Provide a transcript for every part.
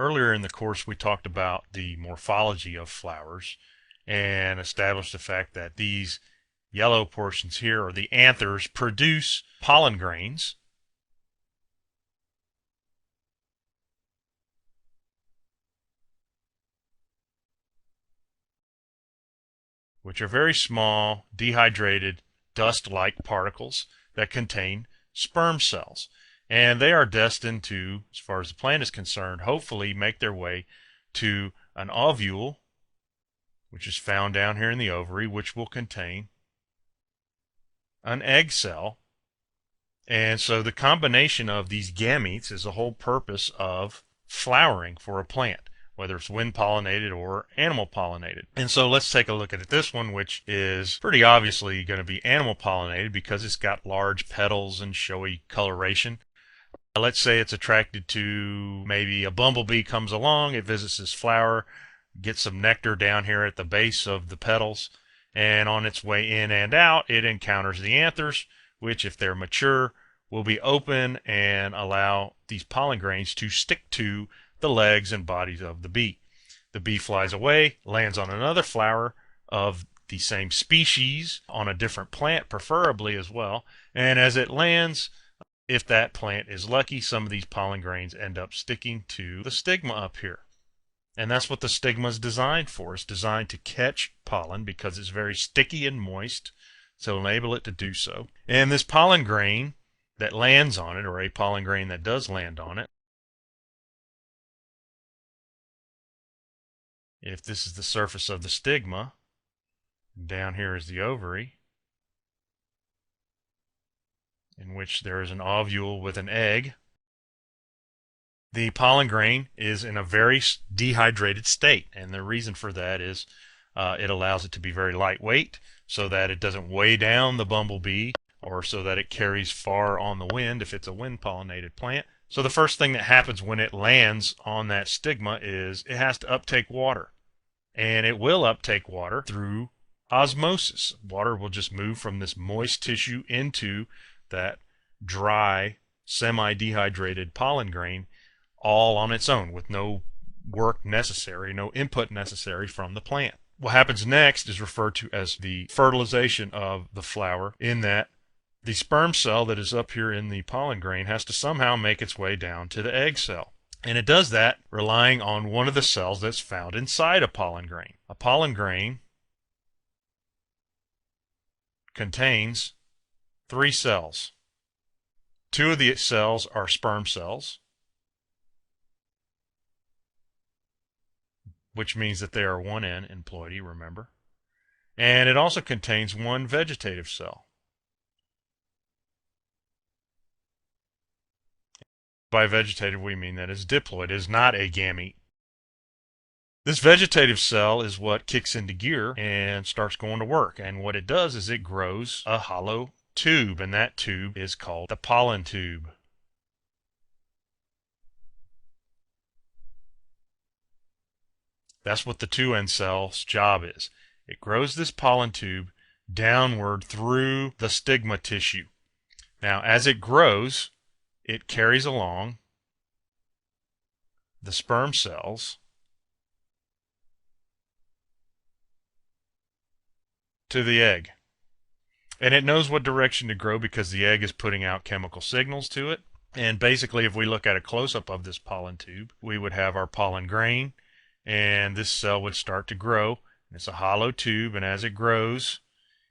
Earlier in the course, we talked about the morphology of flowers and established the fact that these yellow portions here, or the anthers, produce pollen grains. Which are very small, dehydrated, dust-like particles that contain sperm cells. And they are destined to, as far as the plant is concerned, hopefully make their way to an ovule, which is found down here in the ovary, which will contain an egg cell. And so the combination of these gametes is the whole purpose of flowering for a plant, whether it's wind pollinated or animal pollinated. And so let's take a look at this one, which is pretty obviously going to be animal pollinated because it's got large petals and showy coloration. Let's say it's attracted to, maybe a bumblebee comes along, it visits this flower, gets some nectar down here at the base of the petals, and on its way in and out, it encounters the anthers, which, if they're mature, will be open and allow these pollen grains to stick to the legs and bodies of the bee. The bee flies away, lands on another flower of the same species, on a different plant preferably as well, and as it lands, if that plant is lucky, some of these pollen grains end up sticking to the stigma up here. And that's what the stigma is designed for. It's designed to catch pollen because it's very sticky and moist, so enable it to do so. And this pollen grain that lands on it, or a pollen grain that does land on it, if this is the surface of the stigma, down here is the ovary, in which there is an ovule with an egg. The pollen grain is in a very dehydrated state, and the reason for that is it allows it to be very lightweight so that it doesn't weigh down the bumblebee, or so that it carries far on the wind if it's a wind pollinated plant. So the first thing that happens when it lands on that stigma is it has to uptake water, and it will uptake water through osmosis. Water will just move from this moist tissue into that dry, semi-dehydrated pollen grain, all on its own, with no work necessary, no input necessary from the plant. What happens next is referred to as the fertilization of the flower, in that the sperm cell that is up here in the pollen grain has to somehow make its way down to the egg cell. And it does that relying on one of the cells that's found inside a pollen grain. A pollen grain contains 3 cells. 2 of the cells are sperm cells, which means that they are 1N in ploidy, remember. And it also contains 1 vegetative cell. By vegetative, we mean that it's diploid. It is not a gamete. This vegetative cell is what kicks into gear and starts going to work. And what it does is it grows a hollow tube, and that tube is called the pollen tube. That's what the 2N cell's job is. It grows this pollen tube downward through the stigma tissue. Now, as it grows, it carries along the sperm cells to the egg. And it knows what direction to grow because the egg is putting out chemical signals to it. And basically, if we look at a close-up of this pollen tube, we would have our pollen grain, and this cell would start to grow. It's a hollow tube, and as it grows,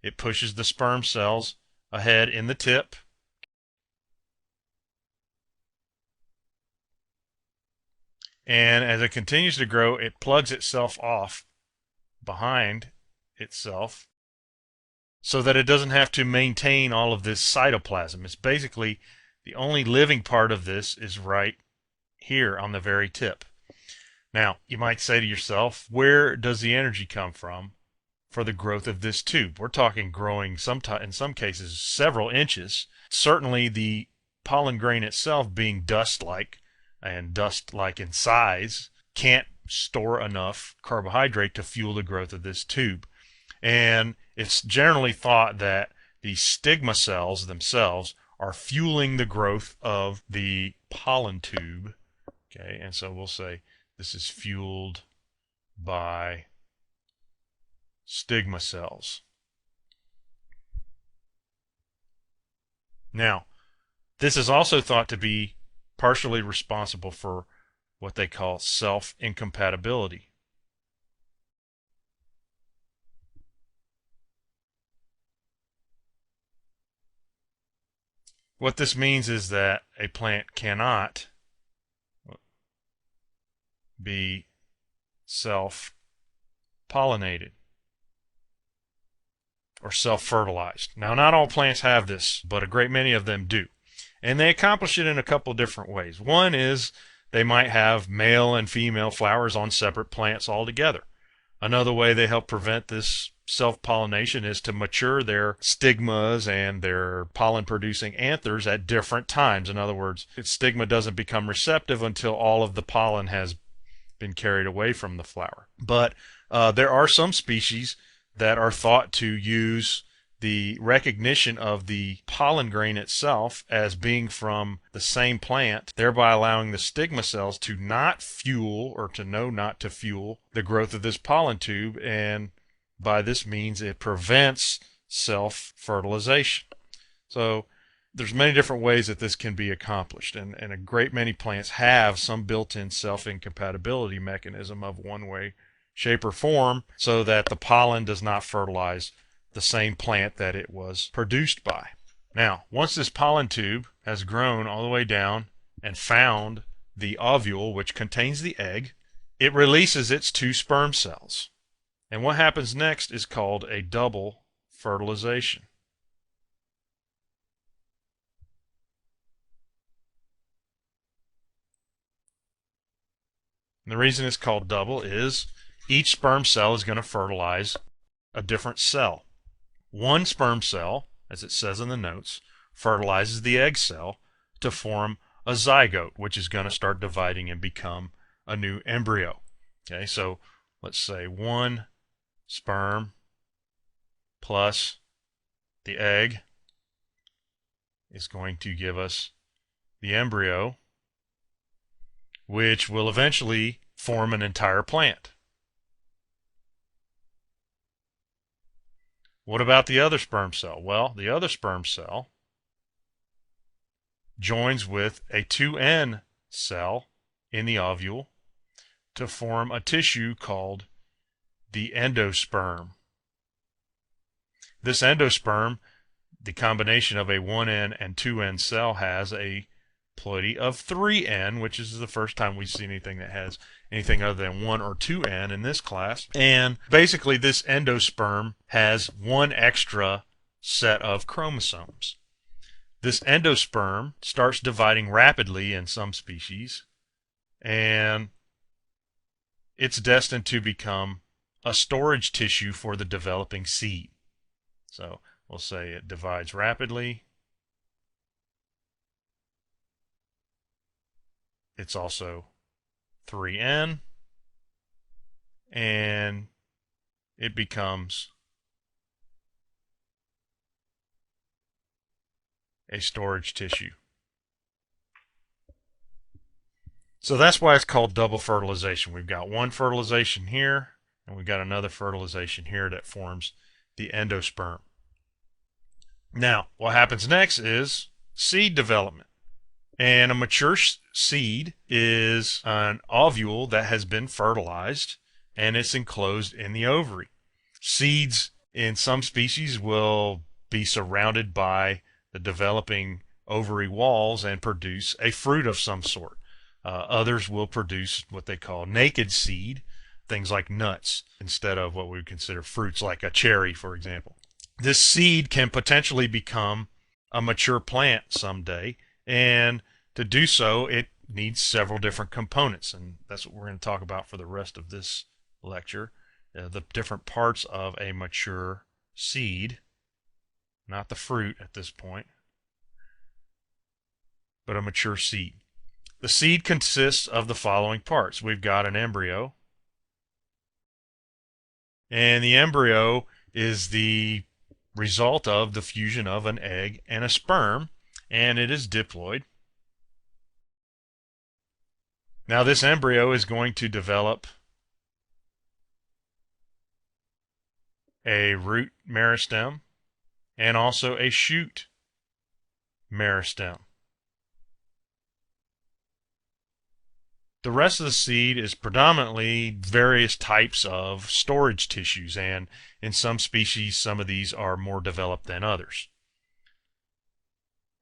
it pushes the sperm cells ahead in the tip. And as it continues to grow, it plugs itself off behind itself so that it doesn't have to maintain all of this cytoplasm. It's basically the only living part of this is right here on the very tip. Now, you might say to yourself, where does the energy come from for the growth of this tube? We're talking growing in some cases several inches. Certainly the pollen grain itself, being dust-like and dust-like in size, can't store enough carbohydrate to fuel the growth of this tube. And it's generally thought that the stigma cells themselves are fueling the growth of the pollen tube. Okay, and so we'll say This is fueled by stigma cells. Now, this is also thought to be partially responsible for what they call self-incompatibility. What this means is that a plant cannot be self-pollinated or self-fertilized. Now, not all plants have this, but a great many of them do. And they accomplish it in a couple different ways. One is they might have male and female flowers on separate plants altogether. Another way they help prevent this self-pollination is to mature their stigmas and their pollen-producing anthers at different times. In other words, its stigma doesn't become receptive until all of the pollen has been carried away from the flower. But there are some species that are thought to use the recognition of the pollen grain itself as being from the same plant, thereby allowing the stigma cells to not fuel, or to know not to fuel, the growth of this pollen tube, and by this means it prevents self-fertilization. So there's many different ways that this can be accomplished, and a great many plants have some built-in self-incompatibility mechanism of one way, shape, or form, so that the pollen does not fertilize the same plant that it was produced by. Now, once this pollen tube has grown all the way down and found the ovule, which contains the egg, it releases its 2 sperm cells. And what happens next is called a double fertilization. And the reason it's called double is each sperm cell is going to fertilize a different cell. One sperm cell, as it says in the notes, fertilizes the egg cell to form a zygote, which is going to start dividing and become a new embryo. Okay, so let's say one sperm plus the egg is going to give us the embryo, which will eventually form an entire plant. What about the other sperm cell? Well, the other sperm cell joins with a 2N cell in the ovule to form a tissue called the endosperm. This endosperm, the combination of a 1N and 2N cell, has a ploidy of 3N, which is the first time we've seen anything that has anything other than 1 or 2N in this class. And basically this endosperm has one extra set of chromosomes. This endosperm starts dividing rapidly in some species, and it's destined to become a storage tissue for the developing seed. So we'll say it divides rapidly. It's also 3N, and it becomes a storage tissue. So that's why it's called double fertilization. We've got one fertilization here, and we've got another fertilization here that forms the endosperm. Now, what happens next is seed development. And a mature seed is an ovule that has been fertilized, and it's enclosed in the ovary. Seeds in some species will be surrounded by the developing ovary walls and produce a fruit of some sort. Others will produce what they call naked seed, things like nuts, instead of what we would consider fruits like a cherry, for example. This seed can potentially become a mature plant someday, and to do so, it needs several different components, and that's what we're going to talk about for the rest of this lecture. The different parts of a mature seed, not the fruit at this point, but a mature seed. The seed consists of the following parts. We've got an embryo, and the embryo is the result of the fusion of an egg and a sperm, and it is diploid. Now this embryo is going to develop a root meristem and also a shoot meristem. The rest of the seed is predominantly various types of storage tissues, and in some species, some of these are more developed than others.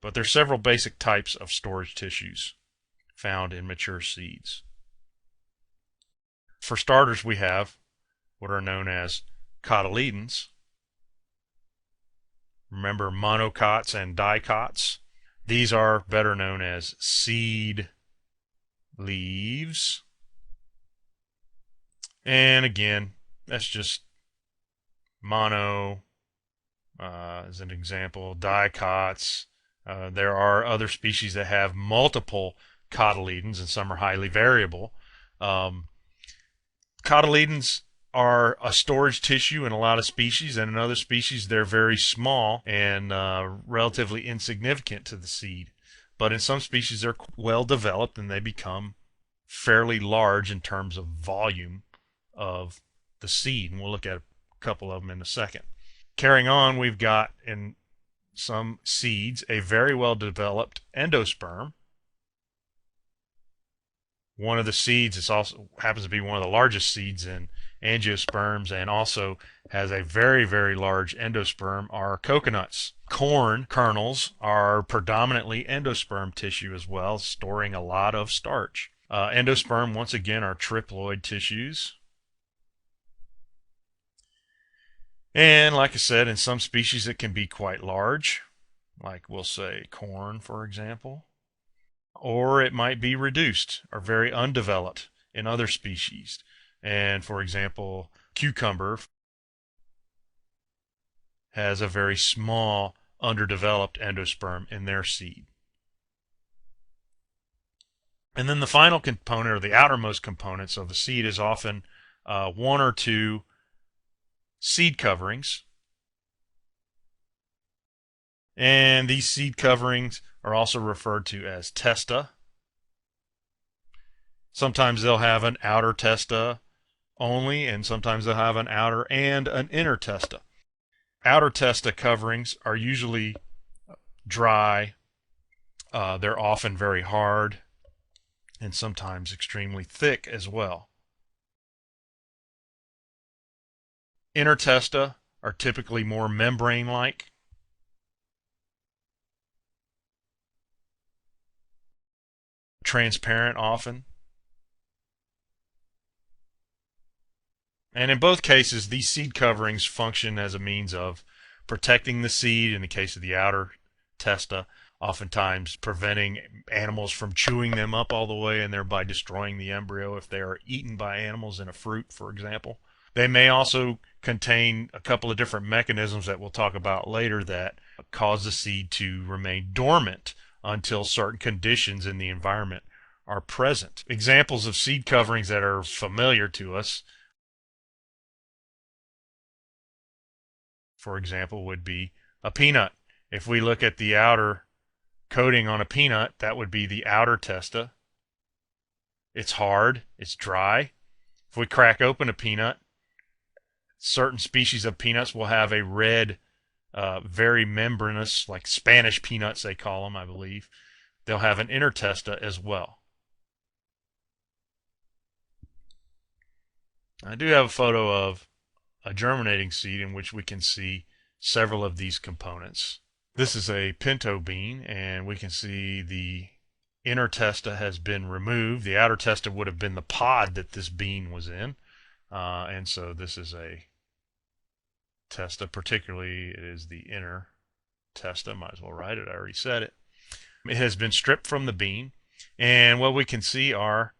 But there are several basic types of storage tissues found in mature seeds. For starters, we have what are known as cotyledons. Remember monocots and dicots. These are better known as seed leaves. And again, that's just mono as an example, dicots. There are other species that have multiple cotyledons, and some are highly variable. Cotyledons are a storage tissue in a lot of species, and in other species they're very small and relatively insignificant to the seed. But in some species they're well developed and they become fairly large in terms of volume of the seed, and we'll look at a couple of them in a second. Carrying on, we've got in some seeds a very well developed endosperm. One of the seeds is also happens to be one of the largest seeds in angiosperms, and also has a very, very large endosperm, are coconuts. Corn kernels are predominantly endosperm tissue as well, storing a lot of starch. Endosperm, once again, are triploid tissues. And like I said, in some species it can be quite large, like we'll say corn, for example. Or it might be reduced or very undeveloped in other species. And for example, cucumber has a very small, underdeveloped endosperm in their seed. And then the final component, or the outermost components of the seed, is often one or two seed coverings. And these seed coverings are also referred to as testa. Sometimes they'll have an outer testa only, and sometimes they'll have an outer and an inner testa. Outer testa coverings are usually dry. They're often very hard and sometimes extremely thick as well. Inner testa are typically more membrane-like. Transparent often. And in both cases, these seed coverings function as a means of protecting the seed in the case of the outer testa, oftentimes preventing animals from chewing them up all the way and thereby destroying the embryo if they are eaten by animals in a fruit, for example. They may also contain a couple of different mechanisms that we'll talk about later that cause the seed to remain dormant until certain conditions in the environment are present. Examples of seed coverings that are familiar to us, for example, would be a peanut. If we look at the outer coating on a peanut, that would be the outer testa. It's hard, it's dry. If we crack open a peanut, certain species of peanuts will have a red, very membranous, like Spanish peanuts they call them, I believe. They'll have an inner testa as well. I do have a photo of a germinating seed in which we can see several of these components. This is a pinto bean, and we can see the inner testa has been removed. The outer testa would have been the pod that this bean was in, and so this is a testa. Particularly, it is the inner testa. Might as well write it. I already said it. It has been stripped from the bean, and what we can see are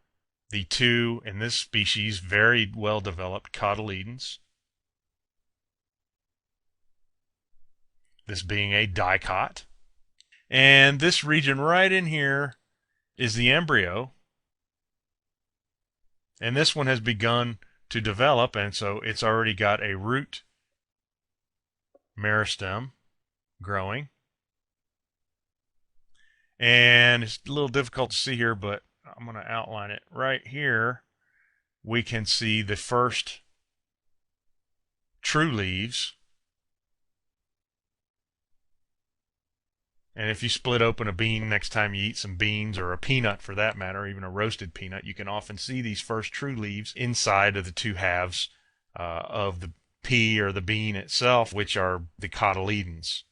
the two, in this species, very well developed cotyledons. This being a dicot. And this region right in here is the embryo. And this one has begun to develop, and so it's already got a root meristem growing. And it's a little difficult to see here, but I'm going to outline it right here. We can see the first true leaves. And if you split open a bean next time you eat some beans, or a peanut for that matter, even a roasted peanut, you can often see these first true leaves inside of the two halves of the pea or the bean itself, which are the cotyledons.